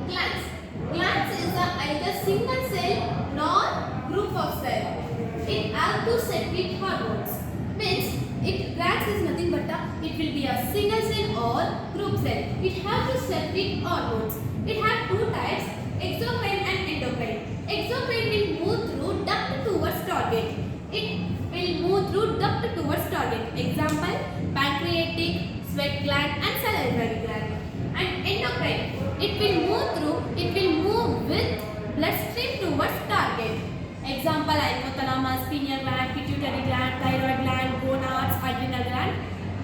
Glands. Glands is either single cell nor group of cell. It have to secrete hormones. Means glands is nothing but it will be a single cell or group cell. It have to secrete hormones. It have two types, exocrine and endocrine. Exocrine will move through duct towards target. It will move through duct towards target. Example, pancreatic, sweat gland and salivary gland. And endocrine, it will move with bloodstream towards target. Example, hypothalamus, pineal gland, pituitary gland, thyroid gland, gonads, adrenal gland.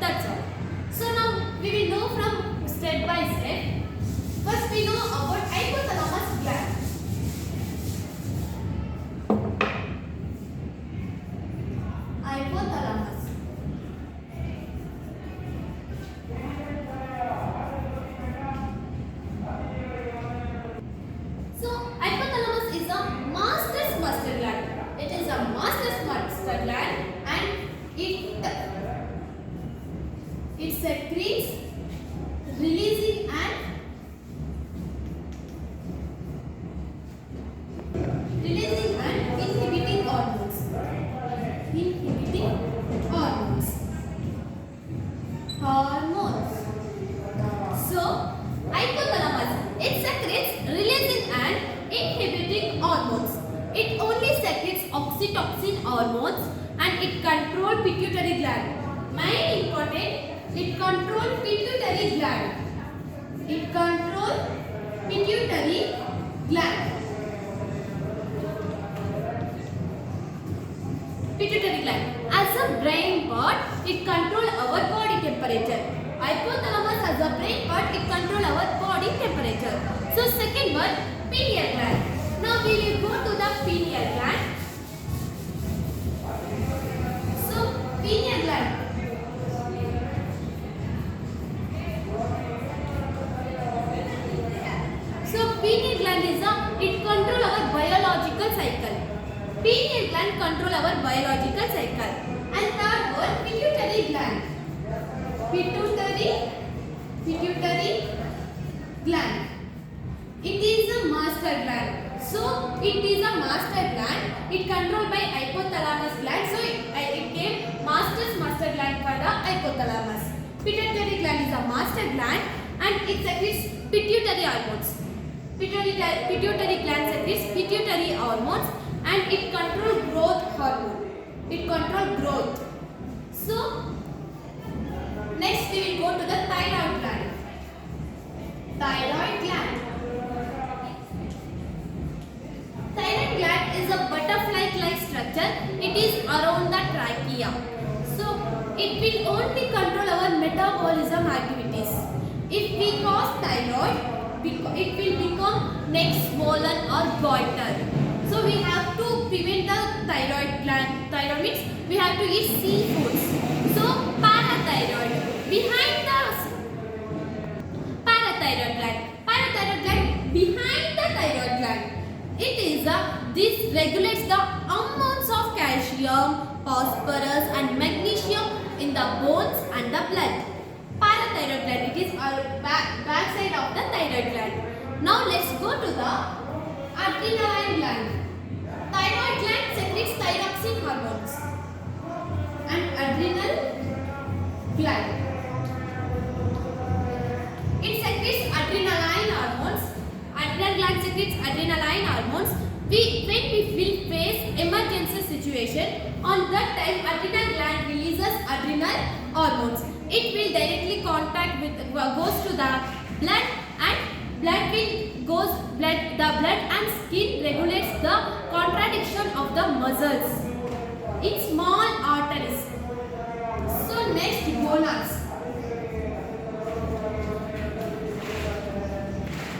That's all. So now we will know from step by step. First we know about hypothalamus gland. Hypothalamus. So hypothalamus is a master gland. It is a master gland and it secretes, releasing and inhibiting hormones. So hypothalamus, it secretes, releasing and inhibiting hormones. It only secretes oxytocin hormones and it controls pituitary gland. Main important, it controls pituitary gland. It controls pituitary gland. Pituitary gland. As a brain part, it controls our body temperature. Hypothalamus as a brain part, it controls our body temperature. So second one, pineal gland. Now we will go to the pineal gland. So pineal gland. So pineal gland is it control our biological cycle. Pineal gland control our biological cycle. And third one, pituitary gland. Pituitary gland. It is a master gland. So it is a master gland. It controlled by hypothalamus gland. So it came master gland for the hypothalamus. Pituitary gland is a master gland and it secretes pituitary hormones. Pituitary gland secretes pituitary hormones and it controls growth hormone. It controls growth. So next we will go to the thyroid gland. Thyroid gland. Thyroid gland is a butterfly-like structure. It is around the trachea. So it will only control our metabolism activities. If we cause thyroid, it will become neck swollen or goiter. So we have to prevent the thyroid gland. Thyroid means we have to eat seafoods. So parathyroid. Behind the parathyroid gland behind the thyroid gland. It is this regulates the amounts of calcium, phosphorus and magnesium in the bones and the blood. Parathyroid gland, it is back side of the thyroid gland. Now let's go to the adrenaline gland. Thyroid gland secretes thyroxine hormones. And adrenal gland, it secretes adrenaline hormones. Adrenal gland secretes adrenaline hormones. When we will face emergency situation, on that time adrenal gland releases adrenal hormones. It will directly contact with goes to the blood and the blood and skin regulates the contraction of the muscles in small arteries. So next, gonads.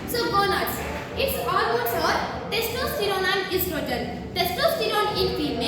So gonads, its hormones are testosterone and estrogen. Testosterone in female